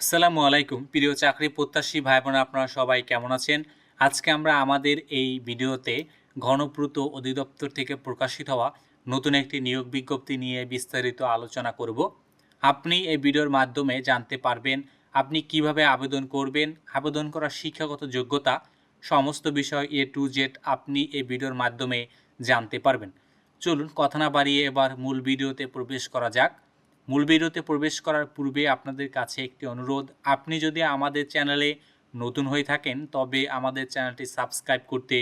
আসসালামু আলাইকুম প্রিয় চাকরি প্রত্যাশী ভাই বোন, আপনারা সবাই কেমন আছেন? আজকে আমরা আমাদের এই ভিডিওতে গণপূর্ত অধিদপ্তর থেকে প্রকাশিত হওয়া নতুন একটি নিয়োগ বিজ্ঞপ্তি নিয়ে বিস্তারিত আলোচনা করব। আপনি এই ভিডিওর মাধ্যমে জানতে পারবেন আপনি কিভাবে আবেদন করবেন, আবেদন করার শিক্ষাগত যোগ্যতা, সমস্ত বিষয় A to Z আপনি এই ভিডিওর মাধ্যমে জানতে পারবেন। চলুন কথা না বাড়িয়ে এবার মূল ভিডিওতে প্রবেশ করা যাক। মূল ভিডিওতে প্রবেশ করার পূর্বে আপনাদের কাছে একটি অনুরোধ, আপনি যদি আমাদের চ্যানেলে নতুন হয়ে থাকেন তবে আমাদের চ্যানেলটি সাবস্ক্রাইব করতে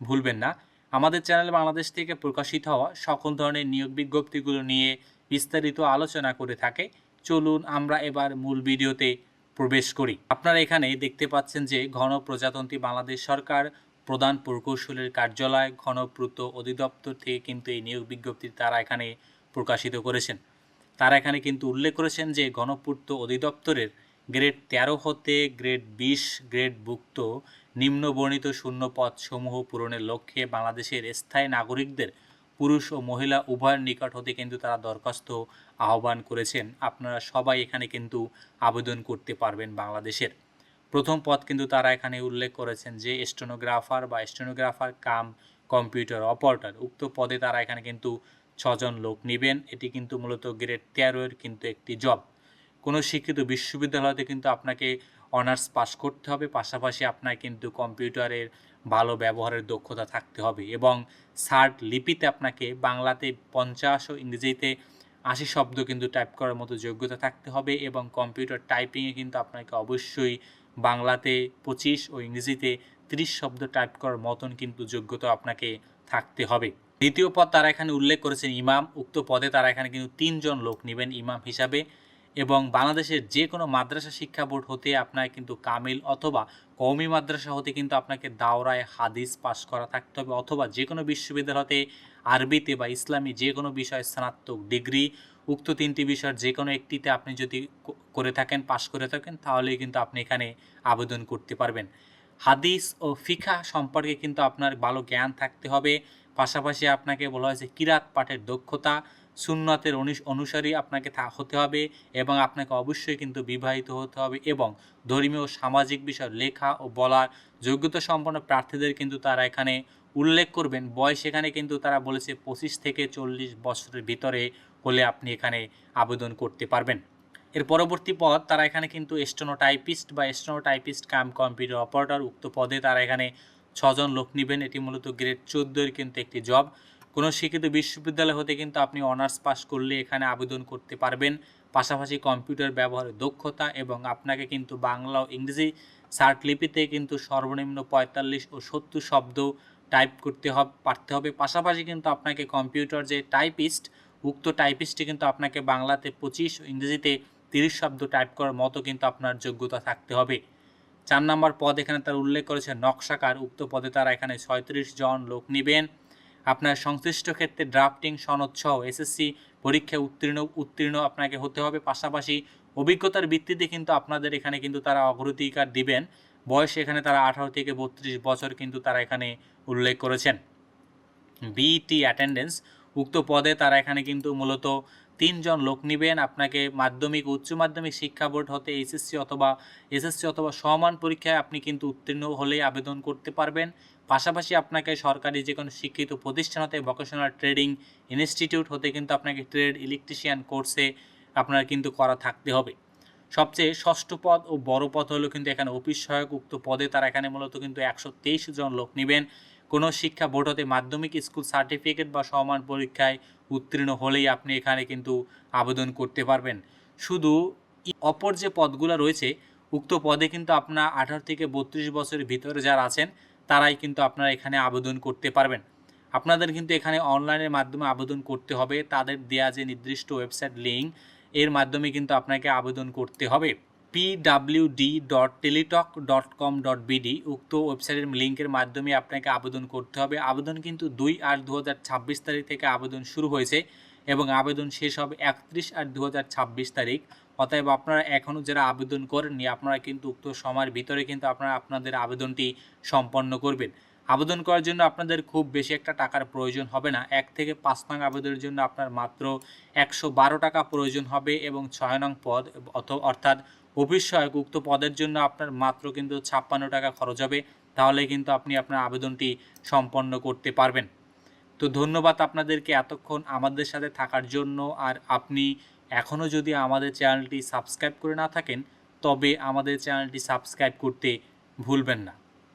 ভুলবেন না। আমাদের চ্যানেলে বাংলাদেশ থেকে প্রকাশিত হওয়া সকল ধরনের নিয়োগ বিজ্ঞপ্তিগুলো নিয়ে বিস্তারিত আলোচনা করে থাকে। চলুন আমরা এবার মূল ভিডিওতে প্রবেশ করি। আপনারা এখানে দেখতে পাচ্ছেন যে গণপ্রজাতন্ত্রী বাংলাদেশ সরকার প্রধান প্রকৌশলীর কার্যালয় গণপূর্ত অধিদপ্তর থেকে কিন্তু এই নিয়োগ বিজ্ঞপ্তি তারা এখানে প্রকাশিত করেছেন। তারা এখানে কিন্তু উল্লেখ করেছেন যে গণপূর্ত অধিদপ্তরের গ্রেড 13 হতে গ্রেড 20 গ্রেডভুক্ত নিম্নবর্ণিত শূন্য পদসমূহ পূরণের লক্ষ্যে বাংলাদেশের স্থায়ী নাগরিকদের পুরুষ ও মহিলা উভয়ের নিকট হতে কিন্তু তারা দরখাস্ত আহ্বান করেছেন। আপনারা সবাই এখানে কিন্তু আবেদন করতে পারবেন বাংলাদেশের। প্রথম পদ কিন্তু তারা এখানে উল্লেখ করেছেন যে স্টেনোগ্রাফার কাম কম্পিউটার অপারেটর। উক্ত পদে তারা এখানে কিন্তু 6 জন লোক নেবেন। এটি কিন্তু মূলত গ্রেড 13 এর কিন্তু একটি জব। কোনো শিক্ষিত বিশ্ববিদ্যালয়তে কিন্তু আপনাকে অনার্স পাস করতে হবে, পাশাপাশি আপনার কিন্তু কম্পিউটারের ভালো ব্যবহারের দক্ষতা থাকতে হবে এবং সার্ট লিপিতে আপনাকে বাংলাতে 50 ও ইংরেজিতে 80 শব্দ কিন্তু টাইপ করার মতো যোগ্যতা থাকতে হবে এবং কম্পিউটার টাইপিংয়ে কিন্তু আপনাকে অবশ্যই বাংলাতে 25 ও ইংরেজিতে 30 শব্দ টাইপ করার মতন কিন্তু যোগ্যতা আপনাকে থাকতে হবে। দ্বিতীয় পদ তারা এখানে উল্লেখ করেছেন ইমাম। উক্ত পদে তারা এখানে কিন্তু 3 জন লোক নেবেন ইমাম হিসাবে এবং বাংলাদেশের যে কোনো মাদ্রাসা শিক্ষা বোর্ড হতে আপনার কিন্তু কামিল অথবা কওমি মাদ্রাসা হতে কিন্তু আপনাকে দাওরায়ে হাদিস পাস করা থাকতে হবে অথবা যে কোনো বিশ্ববিদ্যালয়তে আরবিতে বা ইসলামী যে কোনো বিষয়ে স্নাতক ডিগ্রি, উক্ত 3টি বিষয়ের যে কোনো একটিতে আপনি যদি করে থাকেন, পাশ করে থাকেন, তাহলেই কিন্তু আপনি এখানে আবেদন করতে পারবেন। হাদিস ও ফিকহ সম্পর্কে কিন্তু আপনার ভালো জ্ঞান থাকতে হবে। পাশাপাশি আপনাকে বলা হয়েছে কিরাত পাঠের দক্ষতা, সুন্নতের অনুসারী আপনাকে হতে হবে এবং আপনাকে অবশ্যই কিন্তু বিবাহিত হতে হবে এবং ধর্মীয় ও সামাজিক বিষয় লেখা ও বলার যোগ্যতা সম্পন্ন প্রার্থীদের কিন্তু তারা এখানে উল্লেখ করবেন। বয়স এখানে কিন্তু তারা বলেছে 25 থেকে 40 বছরের ভিতরে হলে আপনি এখানে আবেদন করতে পারবেন। এর পরবর্তী পদ তারা এখানে কিন্তু স্টেনোটাইপিস্ট কাম কম্পিউটার অপারেটর। উক্ত পদে তারা এখানে 6 জন লোক নেবেন। এটি মূলত গ্রেড 14 এর কিন্তু একটি জব। কোনো শিক্ষিত বিশ্ববিদ্যালয় হতে কিন্তু আপনি অনার্স পাস করলে এখানে আবেদন করতে পারবেন। পাশাপাশি কম্পিউটার ব্যবহারের দক্ষতা এবং আপনাকে কিন্তু বাংলা ও ইংরেজি শার্ট লিপিতে কিন্তু সর্বনিম্ন 45 ও 70 শব্দ টাইপ করতে পারতে হবে। পাশাপাশি কিন্তু আপনাকে কম্পিউটার যে টাইপিস্ট, উক্ত টাইপিস্টে কিন্তু আপনাকে বাংলাতে 25 ও ইংরেজিতে 30 শব্দ টাইপ করার মতো কিন্তু আপনার যোগ্যতা থাকতে হবে। 4 নম্বর পদ এখানে তারা উল্লেখ করেছে নকশাকার। উক্ত পদে তারা এখানে 36 জন লোক নেবেন। আপনার সংশ্লিষ্ট ক্ষেত্রে ড্রাফটিং সনদ সহ এসএসসি পরীক্ষায় উত্তীর্ণ আপনাকে হতে হবে। পাশাপাশি অভিজ্ঞতার ভিত্তিতে কিন্তু আপনাদের এখানে কিন্তু তারা অগ্রাধিকার দিবেন। বয়স এখানে তারা 18 থেকে 32 বছর কিন্তু তারা এখানে উল্লেখ করেছেন। বিইটি অ্যাটেন্ডেন্স। উক্ত পদে তারা এখানে কিন্তু মূলত 3 জন লোক নেবেন। আপনাকে মাধ্যমিক উচ্চ মাধ্যমিক শিক্ষা বোর্ড হতে এসএসসি অথবা সমান পরীক্ষায় আপনি কিন্তু উত্তীর্ণ হলেই আবেদন করতে পারবেন। পাশাপাশি আপনাকে সরকারি যে কোনো শিক্ষিত প্রতিষ্ঠান হতে ভোকেশনাল ট্রেডিং ইনস্টিটিউট হতে কিন্তু আপনাকে ট্রেড ইলেকট্রিশিয়ান কোর্সে আপনার কিন্তু করা থাকতে হবে। সবচেয়ে ষষ্ঠ পদ ও বড় পদ হলো কিন্তু এখানে অফিস সহায়ক। উক্ত পদে তারা এখানে মূলত কিন্তু 123 জন লোক নেবেন। কোনো শিক্ষা বোর্ড হতে মাধ্যমিক স্কুল সার্টিফিকেট বা সমান পরীক্ষায় উত্তীর্ণ হলেই আপনি এখানে কিন্তু আবেদন করতে পারবেন। শুধু অপর যে পদগুলো রয়েছে উক্ত পদে কিন্তু আপনার 18 থেকে 32 বছরের ভিতরে যারা আছেন তারাই কিন্তু আপনারা এখানে আবেদন করতে পারবেন। আপনাদের কিন্তু এখানে অনলাইনের মাধ্যমে আবেদন করতে হবে। তাদের দেয়া যে নির্দিষ্ট ওয়েবসাইট লিঙ্ক এর মাধ্যমে কিন্তু আপনাকে আবেদন করতে হবে। pwd.teletalk.com.bd উক্ত ওয়েবসাইটের লিঙ্কের মাধ্যমে আপনাকে আবেদন করতে হবে। আবেদন কিন্তু 2/8/2026 তারিখ থেকে আবেদন শুরু হয়েছে এবং আবেদন শেষ হবে 31/8/2026 তারিখ। অতএব আপনারা এখনও যারা আবেদন করেননি আপনারা কিন্তু উক্ত সময়ের ভিতরে কিন্তু আপনারা আপনাদের আবেদনটি সম্পন্ন করবেন। আবেদন করার জন্য আপনাদের খুব বেশি একটা টাকার প্রয়োজন হবে না। 1 থেকে 5 নং আবেদনের জন্য আপনার মাত্র 112 টাকা প্রয়োজন হবে এবং 6 নং পদ অর্থাৎ অফিস সহায়ক উক্ত পদের জন্য আপনার মাত্র কিন্তু 56 টাকা খরচ হবে, তাহলে কিন্তু আপনি আপনার আবেদনটি সম্পন্ন করতে পারবেন। তো ধন্যবাদ আপনাদেরকে এতক্ষণ আমাদের সাথে থাকার জন্য। আর আপনি এখনও যদি আমাদের চ্যানেলটি সাবস্ক্রাইব করে না থাকেন তবে আমাদের চ্যানেলটি সাবস্ক্রাইব করতে ভুলবেন না।